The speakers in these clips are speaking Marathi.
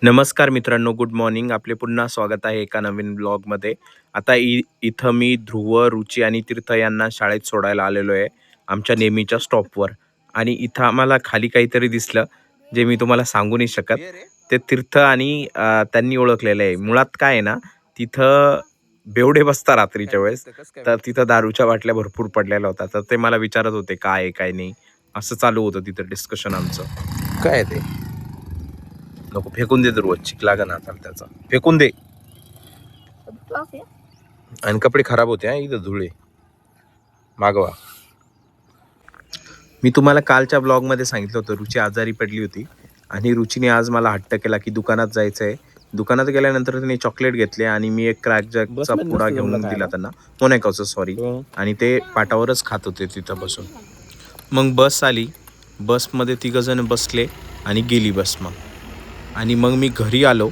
नमस्कार मित्रांनो, गुड मॉर्निंग. आपले पुन्हा स्वागत आहे एका नवीन ब्लॉगमध्ये. आता इथं मी ध्रुव, रुची आणि तीर्थ यांना शाळेत सोडायला आलेलो आहे, आमच्या नेहमीच्या स्टॉपवर. आणि इथं आम्हाला खाली काहीतरी दिसलं, जे मी तुम्हाला सांगू नाही शकत. ते तीर्थ आणि त्यांनी ओळखलेलं आहे. मुळात काय आहे ना, तिथं बेवडे बसतात रात्रीच्या वेळेस, तर तिथं दारूच्या बाटल्या भरपूर पडलेल्या होत्या. तर ते मला विचारत होते, काय आहे, काय नाही. असं चालू होतं तिथं डिस्कशन आमचं. काय आहे ते? नको फेकून दे ध्रुव, चिक लागा ना आता त्याचा. फेकून दे. आणि कपडे खराब होते हा, इथं धुळे मागवा. मी तुम्हाला कालच्या ब्लॉगमध्ये सांगितलं होतं, रुची आजारी पडली होती आणि रुचीने आज मला हट्ट केला की दुकानात जायचं आहे. दुकानात गेल्यानंतर तिने चॉकलेट घेतले आणि मी एक क्रॅक जॅकचा पुडा घेऊन दिला त्यांना, मोनॅकोचा सॉरी. आणि ते पाटावरच खात होते तिथं बसून. मग बस आली, बसमध्ये तिघजण बसले आणि गेली बस. आणि मग मी घरी आलो.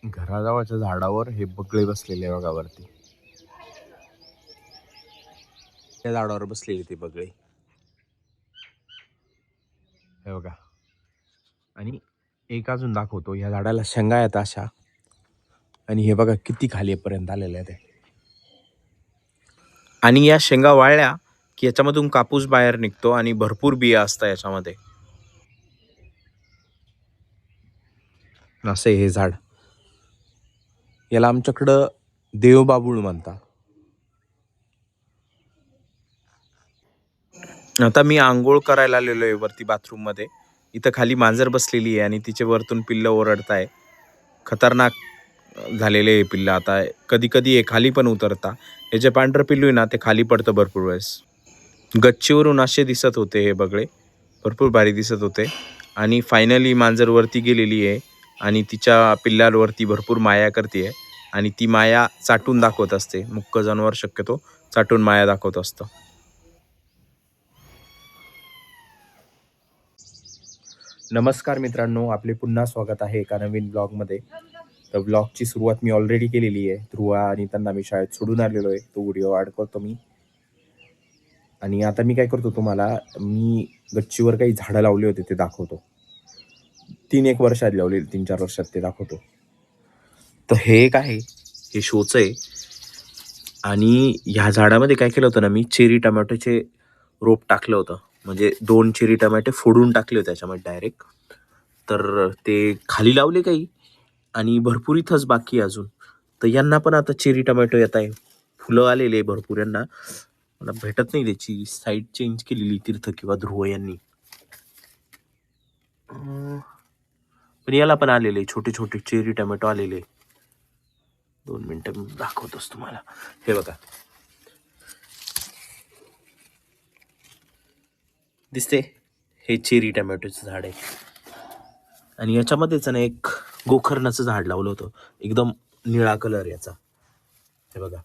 घराजवळच्या झाडावर हे बगळे बसलेले बघा वरती, त्या झाडावर बसलेले ते बगळे हे बघा. आणि एक अजून दाखवतो, ह्या झाडाला शेंगा आहेत अशा, आणि हे बघा किती खाली पर्यंत आलेले आहे ते. आणि या शेंगा वाळल्या की याच्यामधून कापूस बाहेर निघतो आणि भरपूर बिया असतात याच्यामध्ये. असं हे झाड, याला आमच्याकडं देवबाबूळ म्हणतात. आता मी आंघोळ करायला आलेलो आहे वरती बाथरूम मध्ये. इथं खाली मांजर बसलेली आहे आणि तिचे वरतून पिल्लं ओरडत आहे. खतरनाक झालेले हे पिल्लं. आता कधी कधी हे खाली पण उतरता. हे जे पांढरं पिल्लू आहे ना, ते खाली पडतं भरपूर वेळेस. गच्चीवरून असे दिसत होते हे बगळे, भरपूर भारी दिसत होते. आणि फायनली मांजर वरती गेलेली आहे आणि तिच्या पिल्लांवरती भरपूर माया करते आहे. आणि ती माया चाटून दाखवत असते. मुक्क जनावर शक्यतो चाटून माया दाखवत असतं. नमस्कार मित्रांनो, आपले पुन्हा स्वागत आहे एका नवीन ब्लॉगमध्ये. तर ब्लॉगची सुरुवात मी ऑलरेडी केलेली आहे. ध्रुवा आणि त्यांना मी शाळेत सोडून आलेलो आहे, तो व्हिडिओ ॲड करतो मी. आणि आता मी काय करतो, तुम्हाला मी गच्चीवर काही झाडं लावली होते ते दाखवतो. 3-1 वर्षात लावलेली, 3-4 वर्षात ते दाखवतो. तर हे एक आहे, हे शोचं आहे. आणि ह्या झाडामध्ये काय केलं होतं ना, मी चेरी टमॅटोचे रोप टाकलं होतं. म्हणजे 2 चेरी टमॅटो फोडून टाकले होते त्याच्यामध्ये डायरेक्ट. तर ते खाली लावले काही, आणि भरपूर इथंच बाकी आहे अजून. तर यांना पण आता चेरी टमॅटो येत आहे, फुलं आलेले भरपूर यांना. मला भेटत नाही, त्याची साईड चेंज केलेली तीर्थ किंवा ध्रुव यांनी. पण याला पण आलेले छोटे छोटे चेरी टमॅटो आलेले. 2 मिनिटं मी दाखवतोच तुम्हाला. हे बघा, दिसते, हे चेरी टमॅटोचं झाड आहे. आणि याच्यामध्येच ना एक गोकर्णाचं झाड लावलं होतं, एकदम निळा कलर याचा. हे बघा,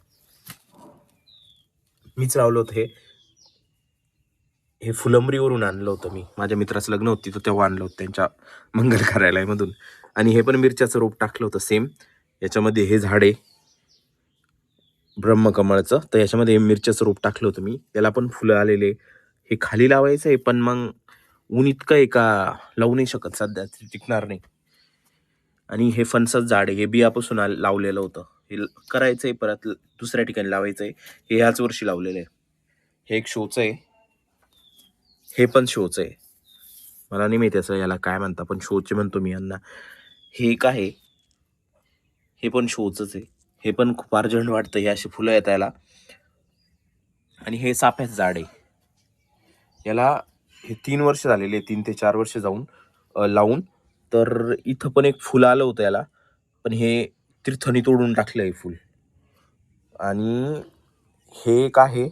मीच लावलं होतं हे. हे फुलंब्रीवरून आणलं होतं मी, माझ्या मित्राचं लग्न होतं तिथं तेव्हा आणलं होतं त्यांच्या मंगल कार्यालयामधून. आणि हे पण मिरच्याचं रोप टाकलं होतं सेम याच्यामध्ये. हे झाड आहे ब्रह्मकमळचं, तर याच्यामध्ये हे मिरच्याचं रोप टाकलं होतं मी, त्याला पण फुलं आलेले. हे खाली लावायचं आहे, पण मग ऊन इतकं आहे का लावू नाही शकत सध्या, ते टिकणार नाही. आणि हे फणसाचं झाड आहे, हे बियापासून लावलेलं होतं. हे करायचंय परत दुसऱ्या ठिकाणी लावायचंय. हे ह्याच वर्षी लावलेलं आहे. हे एक शोचं आहे, हे पण शोचं आहे. मला नाही माहिती असं याला काय म्हणता, पण शोचे म्हणतो मी यांना. हे एक आहे, हे पण शोचंच आहे. हे पण खूप अर्जंट वाटतं, हे अशी फुलं येत याला. आणि हे चाफ्याचं झाड आहे, याला हे 3 वर्ष झालेले, 3 ते 4 वर्ष जाऊन लावून. तर इथं पण एक फुल आलं होतं याला, पण हे तीर्थनी तोडून टाकलं आहे फुल. आणि हे एक आहे,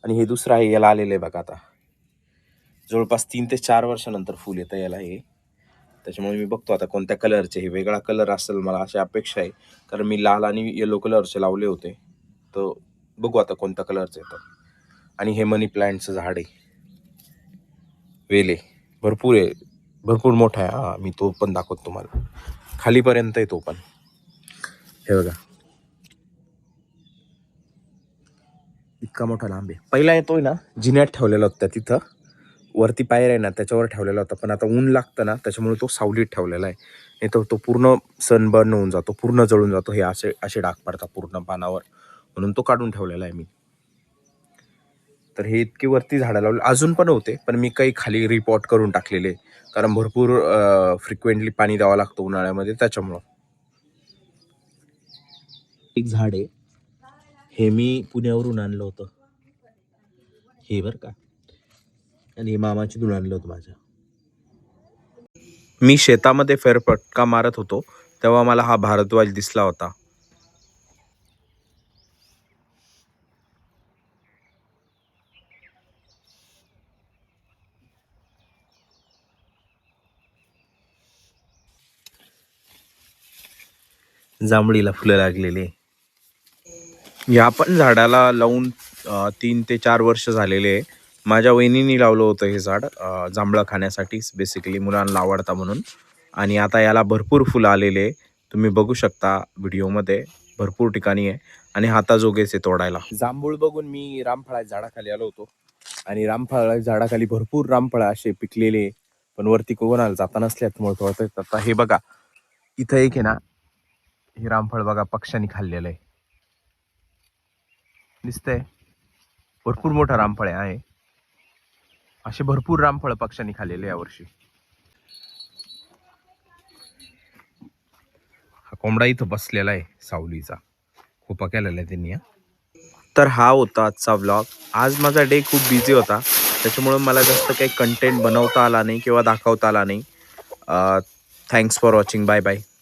आणि हे दुसरं आहे, याला आलेलं आहे बघा आता. जवळपास 3 ते 4 वर्षानंतर फुल येतं याला हे. त्याच्यामुळे मी बघतो आता कोणत्या कलरचे. हे वेगळा कलर असेल, मला अशी अपेक्षा आहे, कारण मी लाल आणि येलो कलरचे लावले होते. तर बघू आता कोणत्या कलरचे येतं. आणि हे मनी प्लांटचं झाड आहे, वेले भरपूर आहे, भरपूर मोठा आहे. हा, मी तो पण दाखवतो तुम्हाला, खालीपर्यंत आहे तो पण. हे बघा, इतका मोठा लांब आहे. पहिला येतोय ना, जिन्यात ठेवलेला होता तिथं, वरती पायर आहे ना त्याच्यावर ठेवलेला होता, पण आता ऊन लागतं ना त्याच्यामुळे तो सावलीत ठेवलेला आहे. नाही तर तो पूर्ण सनबर्न होऊन जातो, पूर्ण जळून जातो. हे असे असे डाग पडतात पूर्ण पानावर, म्हणून तो काढून ठेवलेला आहे मी. तर हे इतकी वरती झाडं लावली अजून पण होते, पण मी काही खाली रिपॉट करून टाकलेले, कारण भरपूर फ्रिक्वेंटली पाणी द्यावं लागतं उन्हाळ्यामध्ये त्याच्यामुळं. एक झाड आहे, हे मी पुण्यावरून आणलं होतं, हे बरं का, आणि हे मामाची धूळ आणलं होतं माझ्या. मी शेतामध्ये फेरफटका मारत होतो तेव्हा मला हा भारद्वाज दिसला होता. जांभळीला फुलं लागलेले. या पण झाडाला लावून 3 ते 4 वर्ष झालेले आहे. माझ्या वहिनीने लावलं होतं हे झाड जांभळं खाण्यासाठीच, बेसिकली मुलांना आवडता म्हणून. आणि आता याला भरपूर फुलं आलेले आहे. तुम्ही बघू शकता व्हिडिओमध्ये, भरपूर ठिकाणी आहे आणि हाताजोगेच आहे तोडायला. जांभूळ बघून मी रामफळाच्या झाडाखाली आलो होतो आणि रामफळाच्या झाडाखाली भरपूर रामफळ असे पिकलेले, पण वरती कोणाला जाता नसल्यामुळे तोडतात. आता हे बघा, इथं एक आहे ना, हे रामफळ बघा पक्ष्यांनी खाल्लेलं आहे, दिसतंय. भरपूर मोठा रामफळ आहे. असे भरपूर रामफळ पक्ष्यांनी खाल्लेले यावर्षी. हा कोंबडा इथं बसलेला आहे सावलीचा, खोपा केलेला आहे त्यांनी. तर हा होता आजचा व्लॉग. आज माझा डे खूप बिझी होता, त्याच्यामुळे मला जास्त काही कंटेंट बनवता आला नाही किंवा दाखवता आला नाही. Thanks for watching. Bye bye.